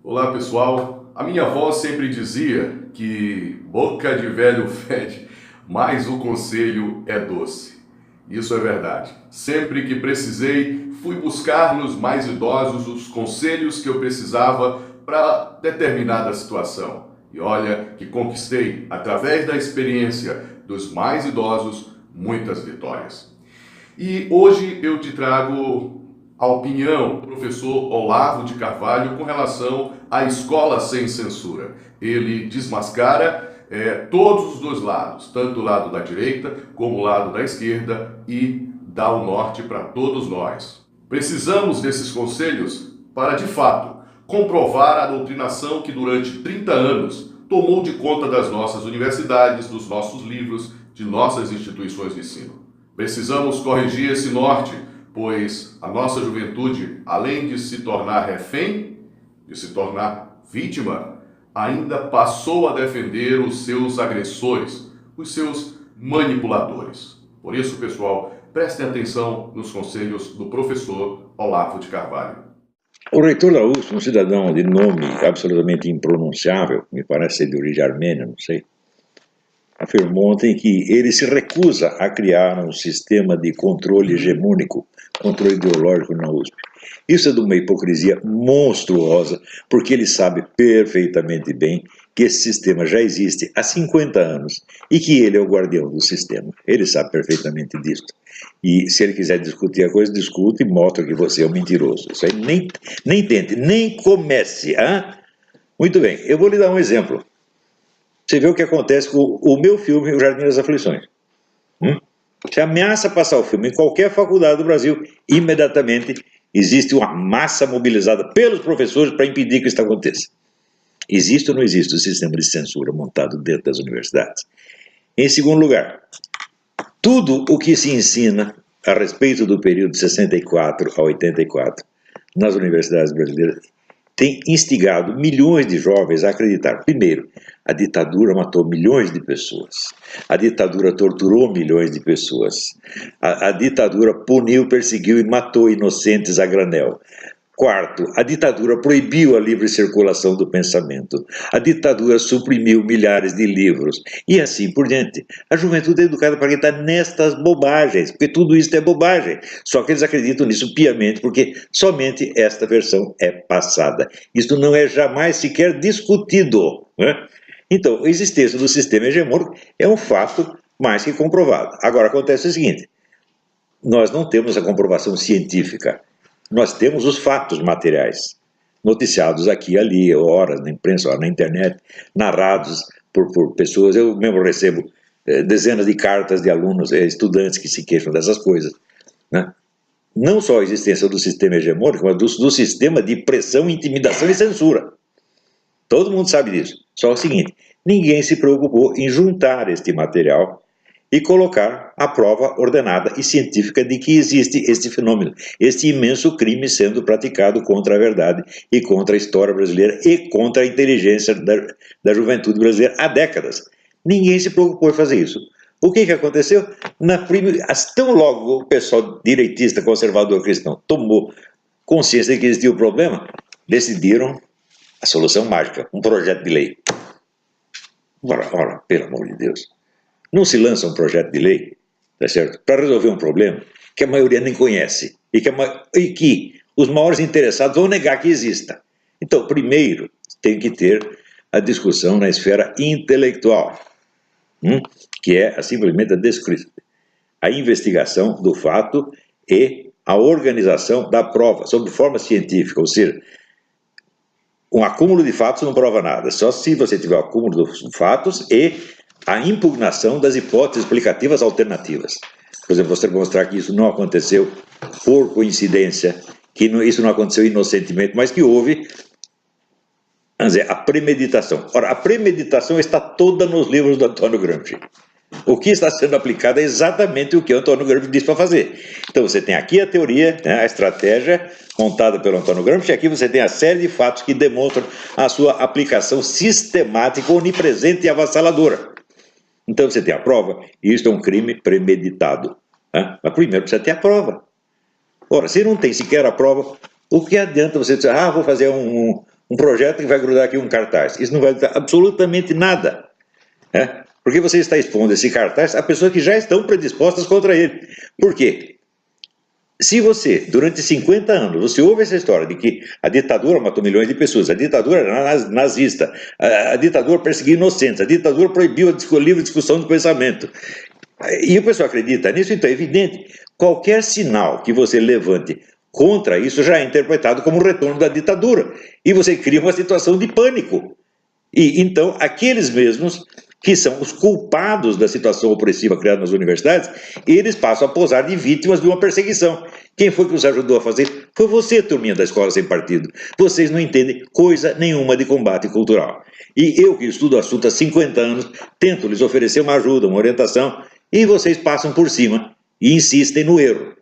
Olá pessoal, a minha avó sempre dizia que boca de velho fede, mas o conselho é doce. Isso é verdade. Sempre que precisei, fui buscar nos mais idosos os conselhos que eu precisava para determinada situação. E olha que conquistei, através da experiência dos mais idosos, muitas vitórias. E hoje eu te trago a opinião do professor Olavo de Carvalho com relação à escola sem censura. Ele desmascara todos os dois lados, tanto o lado da direita como o lado da esquerda, e dá o norte para todos nós. Precisamos desses conselhos para, de fato, comprovar a doutrinação que durante 30 anos tomou de conta das nossas universidades, dos nossos livros, de nossas instituições de ensino. Precisamos corrigir esse norte, pois a nossa juventude, além de se tornar refém, de se tornar vítima, ainda passou a defender os seus agressores, os seus manipuladores. Por isso, pessoal, prestem atenção nos conselhos do professor Olavo de Carvalho. O reitor da USP, um cidadão de nome absolutamente impronunciável, me parece ser de origem armênia, não sei, afirmou ontem que ele se recusa a criar um sistema de controle hegemônico, controle ideológico na USP. Isso é de uma hipocrisia monstruosa, porque ele sabe perfeitamente bem que esse sistema já existe há 50 anos e que ele é o guardião do sistema. Ele sabe perfeitamente disso. E se ele quiser discutir a coisa, discute e mostra que você é um mentiroso. Isso aí nem tente, nem comece. Hein? Muito bem, eu vou lhe dar um exemplo. Você vê o que acontece com o meu filme, O Jardim das Aflições. Você ameaça passar o filme em qualquer faculdade do Brasil, imediatamente existe uma massa mobilizada pelos professores para impedir que isso aconteça. Existe ou não existe o sistema de censura montado dentro das universidades? Em segundo lugar, tudo o que se ensina a respeito do período de 64 a 84 nas universidades brasileiras tem instigado milhões de jovens a acreditar. Primeiro, a ditadura matou milhões de pessoas. A ditadura torturou milhões de pessoas. A ditadura puniu, perseguiu e matou inocentes a granel. Quarto, a ditadura proibiu a livre circulação do pensamento. A ditadura suprimiu milhares de livros. E assim por diante. A juventude é educada para acreditar nestas bobagens, porque tudo isso é bobagem. Só que eles acreditam nisso piamente, porque somente esta versão é passada. Isso não é jamais sequer discutido. Né? Então, a existência do sistema hegemônico é um fato mais que comprovado. Agora, acontece o seguinte, nós não temos a comprovação científica. Nós temos os fatos materiais, noticiados aqui e ali, horas na imprensa, na internet, narrados por pessoas. Eu mesmo recebo dezenas de cartas de alunos, estudantes que se queixam dessas coisas. Né? Não só a existência do sistema hegemônico, mas do sistema de pressão, intimidação e censura. Todo mundo sabe disso. Só o seguinte, ninguém se preocupou em juntar este material e colocar a prova ordenada e científica de que existe este fenômeno, este imenso crime sendo praticado contra a verdade e contra a história brasileira e contra a inteligência da juventude brasileira há décadas. Ninguém se preocupou em fazer isso. O que aconteceu? Tão logo o pessoal direitista, conservador cristão tomou consciência de que existia o problema, decidiram a solução mágica, um projeto de lei. Ora, pelo amor de Deus. Não se lança um projeto de lei, tá certo? Para resolver um problema que a maioria nem conhece e que os maiores interessados vão negar que exista. Então, primeiro, tem que ter a discussão na esfera intelectual, que é simplesmente a investigação do fato e a organização da prova, sob forma científica, ou seja, um acúmulo de fatos não prova nada, só se você tiver o acúmulo dos fatos e a impugnação das hipóteses explicativas alternativas. Por exemplo, você mostrar que isso não aconteceu por coincidência, que isso não aconteceu inocentemente, mas que houve, vamos dizer, a premeditação. Ora, a premeditação está toda nos livros do Antônio Gramsci. O que está sendo aplicado é exatamente o que o Antônio Gramsci disse para fazer. Então você tem aqui a teoria, né, a estratégia montada pelo Antônio Gramsci, e aqui você tem a série de fatos que demonstram a sua aplicação sistemática, onipresente e avassaladora. Então você tem a prova, e isso é um crime premeditado. Né? Mas primeiro precisa ter a prova. Ora, se não tem sequer a prova, o que adianta você dizer, vou fazer um projeto que vai grudar aqui um cartaz. Isso não vai dar absolutamente nada. Porque você está expondo esse cartaz a pessoas que já estão predispostas contra ele. Por quê? Se você, durante 50 anos, você ouve essa história de que a ditadura matou milhões de pessoas, a ditadura era nazista, a ditadura perseguia inocentes, a ditadura proibiu a livre discussão do pensamento, e o pessoal acredita nisso, então é evidente, qualquer sinal que você levante contra isso já é interpretado como um retorno da ditadura, e você cria uma situação de pânico. E então, aqueles mesmos que são os culpados da situação opressiva criada nas universidades, eles passam a posar de vítimas de uma perseguição. Quem foi que os ajudou a fazer? Foi você, turminha da Escola Sem Partido. Vocês não entendem coisa nenhuma de combate cultural. E eu, que estudo o assunto há 50 anos, tento lhes oferecer uma ajuda, uma orientação, e vocês passam por cima e insistem no erro.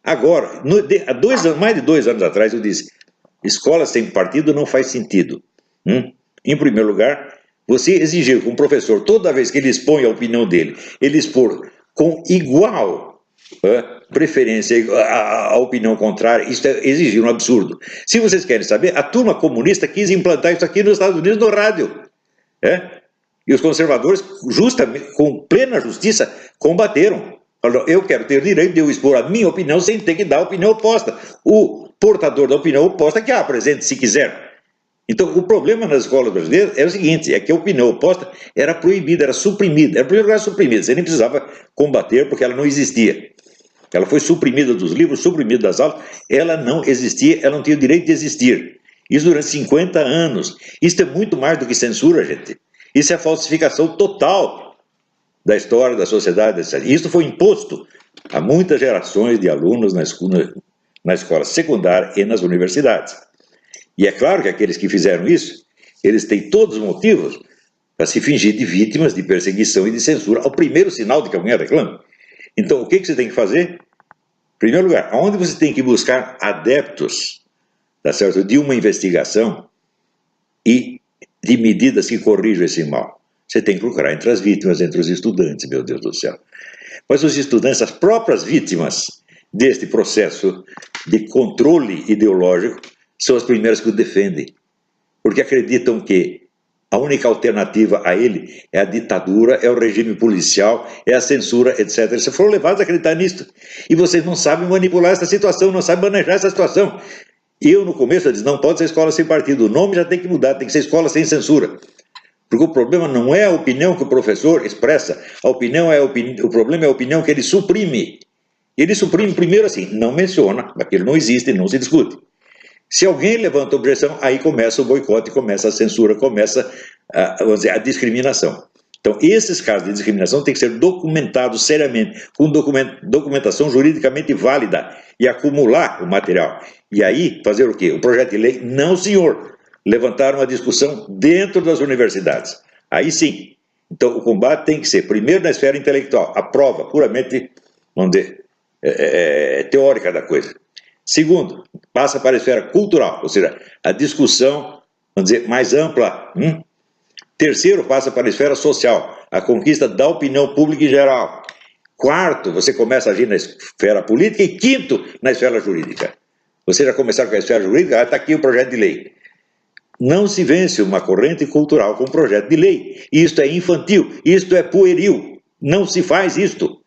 Agora, há mais de 2 anos atrás, eu disse, Escola Sem Partido não faz sentido. Em primeiro lugar, você exigir que um professor, toda vez que ele expõe a opinião dele, ele expor com igual preferência a opinião contrária, isso é exigir um absurdo. Se vocês querem saber, a turma comunista quis implantar isso aqui nos Estados Unidos no rádio. E os conservadores, justamente, com plena justiça, combateram. Falaram, eu quero ter o direito de eu expor a minha opinião sem ter que dar a opinião oposta. O portador da opinião oposta que a apresente se quiser. Então, o problema nas escolas brasileiras é o seguinte, é que a opinião oposta era proibida, era suprimida. Era, em primeiro lugar, suprimida, você nem precisava combater porque ela não existia. Ela foi suprimida dos livros, suprimida das aulas, ela não existia, ela não tinha o direito de existir. Isso durante 50 anos. Isso é muito mais do que censura, gente. Isso é a falsificação total da história, da sociedade, etc. Isso foi imposto a muitas gerações de alunos na escola secundária e nas universidades. E é claro que aqueles que fizeram isso, eles têm todos os motivos para se fingir de vítimas de perseguição e de censura ao primeiro sinal de que alguém reclama. Então, o que você tem que fazer? Em primeiro lugar, onde você tem que buscar adeptos, tá certo, de uma investigação e de medidas que corrijam esse mal? Você tem que procurar entre as vítimas, entre os estudantes, meu Deus do céu. Mas os estudantes, as próprias vítimas deste processo de controle ideológico, são as primeiras que o defendem, porque acreditam que a única alternativa a ele é a ditadura, é o regime policial, é a censura, etc. Eles foram levados a acreditar nisso. E vocês não sabem manipular essa situação, não sabem manejar essa situação. Eu, no começo, eu disse, não pode ser escola sem partido, o nome já tem que mudar, tem que ser escola sem censura. Porque o problema não é a opinião que o professor expressa, o problema é a opinião que ele suprime. Ele suprime primeiro assim, não menciona, aquilo não existe, não se discute. Se alguém levanta objeção, aí começa o boicote, começa a censura, começa vamos dizer, a discriminação. Então, esses casos de discriminação têm que ser documentados seriamente, com documentação juridicamente válida, e acumular o material. E aí, fazer o quê? O projeto de lei, não senhor, levantar uma discussão dentro das universidades. Aí sim. Então, o combate tem que ser, primeiro, na esfera intelectual, a prova puramente, vamos dizer, teórica da coisa. Segundo, passa para a esfera cultural, ou seja, a discussão, vamos dizer, mais ampla. Terceiro, passa para a esfera social, a conquista da opinião pública em geral. Quarto, você começa a agir na esfera política. E quinto, na esfera jurídica. Você já começaram com a esfera jurídica, está aqui o projeto de lei. Não se vence uma corrente cultural com um projeto de lei. Isto é infantil, isto é pueril. Não se faz isto.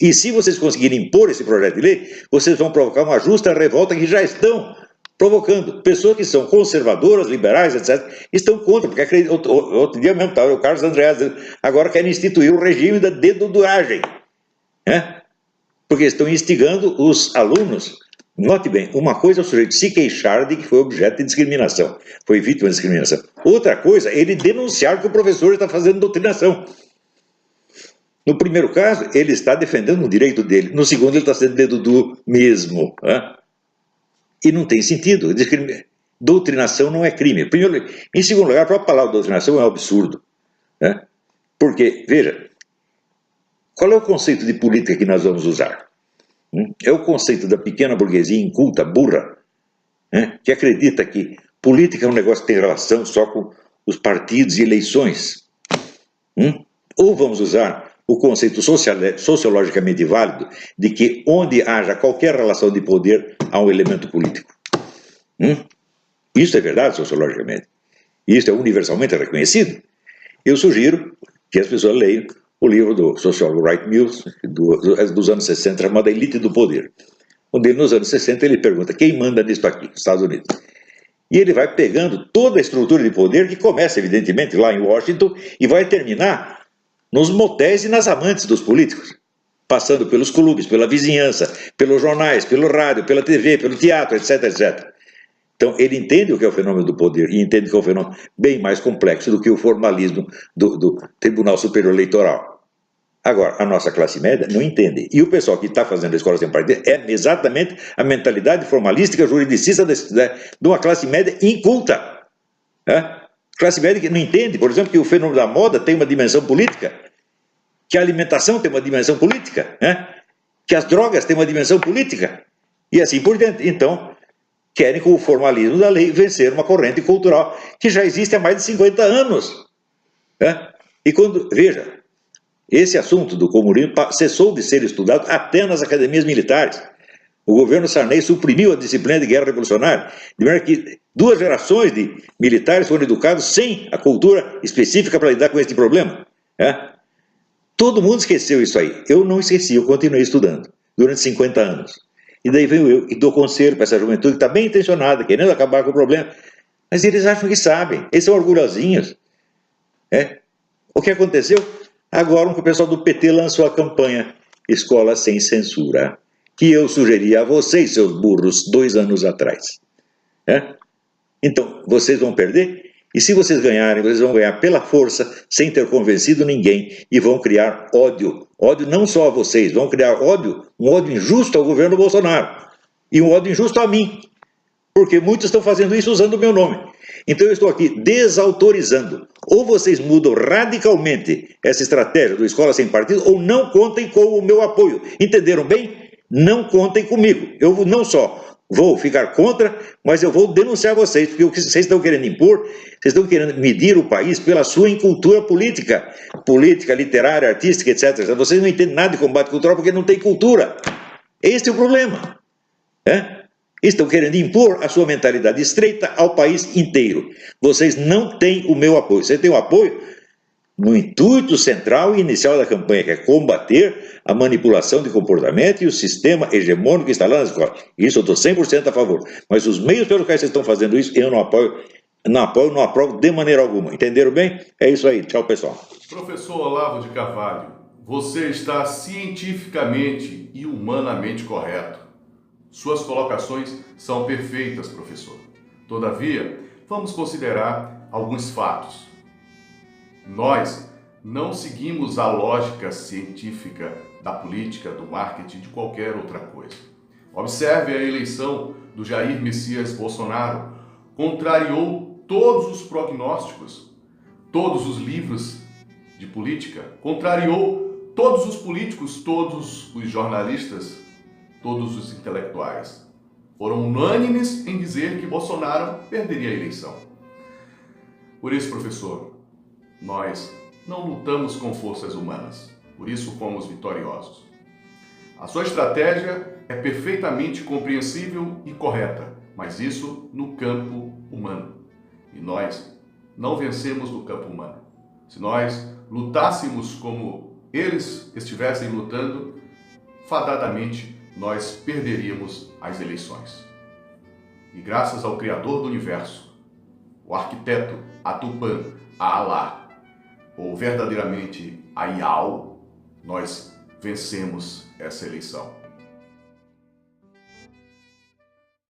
E se vocês conseguirem impor esse projeto de lei, vocês vão provocar uma justa revolta que já estão provocando. Pessoas que são conservadoras, liberais, etc., estão contra, porque outro dia mesmo estava o Carlos Andreas agora querem instituir o regime da deduduragem. Porque estão instigando os alunos. Note bem, uma coisa é o sujeito se queixar de que foi objeto de discriminação, foi vítima de discriminação. Outra coisa é ele denunciar que o professor está fazendo doutrinação. No primeiro caso, ele está defendendo o direito dele. No segundo, ele está sendo dedo duro mesmo. E não tem sentido. Doutrinação não é crime. Em segundo lugar, a própria palavra doutrinação é um absurdo. Porque, veja, qual é o conceito de política que nós vamos usar? É o conceito da pequena burguesia inculta, burra, que acredita que política é um negócio que tem relação só com os partidos e eleições. Ou vamos usar o conceito sociologicamente válido de que onde haja qualquer relação de poder há um elemento político. Isso é verdade sociologicamente. Isso é universalmente reconhecido. Eu sugiro que as pessoas leiam o livro do sociólogo Wright Mills, dos anos 60, chamado A Elite do Poder. Onde nos anos 60 ele pergunta quem manda nisso aqui, Estados Unidos. E ele vai pegando toda a estrutura de poder que começa, evidentemente, lá em Washington e vai terminar nos motéis e nas amantes dos políticos, passando pelos clubes, pela vizinhança, pelos jornais, pelo rádio, pela TV, pelo teatro, etc, etc. Então, ele entende o que é o fenômeno do poder e entende que é um fenômeno bem mais complexo do que o formalismo do Tribunal Superior Eleitoral. Agora, a nossa classe média não entende. E o pessoal que está fazendo a escola sem partido é exatamente a mentalidade formalística, juridicista de uma classe média inculta. Classe média que não entende, por exemplo, que o fenômeno da moda tem uma dimensão política, que a alimentação tem uma dimensão política, que as drogas têm uma dimensão política, e assim por diante. Então, querem, com o formalismo da lei, vencer uma corrente cultural que já existe há mais de 50 anos. E quando, veja, esse assunto do comunismo cessou de ser estudado até nas academias militares. O governo Sarney suprimiu a disciplina de guerra revolucionária, de maneira que 2 gerações de militares foram educados sem a cultura específica para lidar com esse problema. Todo mundo esqueceu isso aí. Eu não esqueci, eu continuei estudando durante 50 anos. E daí venho eu e dou conselho para essa juventude que está bem intencionada, querendo acabar com o problema. Mas eles acham que sabem, eles são orgulhosinhos. O que aconteceu? Agora o pessoal do PT lançou a campanha Escola Sem Censura, que eu sugeri a vocês, seus burros, 2 anos atrás. Então, vocês vão perder? E se vocês ganharem, vocês vão ganhar pela força, sem ter convencido ninguém, e vão criar ódio. Ódio não só a vocês, vão criar ódio, um ódio injusto ao governo Bolsonaro, e um ódio injusto a mim, porque muitos estão fazendo isso usando o meu nome. Então eu estou aqui desautorizando. Ou vocês mudam radicalmente essa estratégia do Escola Sem Partido, ou não contem com o meu apoio. Entenderam bem? Não contem comigo. Eu não só vou ficar contra, mas eu vou denunciar vocês, porque o que vocês estão querendo impor, vocês estão querendo medir o país pela sua incultura política, literária, artística, etc. Vocês não entendem nada de combate cultural porque não tem cultura. Este é o problema. Estão querendo impor a sua mentalidade estreita ao país inteiro. Vocês não têm o meu apoio. Vocês têm o apoio no intuito central e inicial da campanha, que é combater a manipulação de comportamento e o sistema hegemônico instalado nas escolas. Isso eu estou 100% a favor. Mas os meios pelos quais vocês estão fazendo isso, eu não apoio, não aprovo de maneira alguma. Entenderam bem? É isso aí. Tchau, pessoal. Professor Olavo de Carvalho, você está cientificamente e humanamente correto. Suas colocações são perfeitas, professor. Todavia, vamos considerar alguns fatos. Nós não seguimos a lógica científica da política, do marketing, de qualquer outra coisa. Observe a eleição do Jair Messias Bolsonaro. Contrariou todos os prognósticos, todos os livros de política, contrariou todos os políticos, todos os jornalistas, todos os intelectuais. Foram unânimes em dizer que Bolsonaro perderia a eleição. Por isso, professor, nós não lutamos com forças humanas, por isso fomos vitoriosos. A sua estratégia é perfeitamente compreensível e correta, mas isso no campo humano. E nós não vencemos no campo humano. Se nós lutássemos como eles estivessem lutando, fadadamente nós perderíamos as eleições. E graças ao Criador do Universo, o arquiteto, a Tupã, a Alá, ou verdadeiramente a Iau, nós vencemos essa eleição.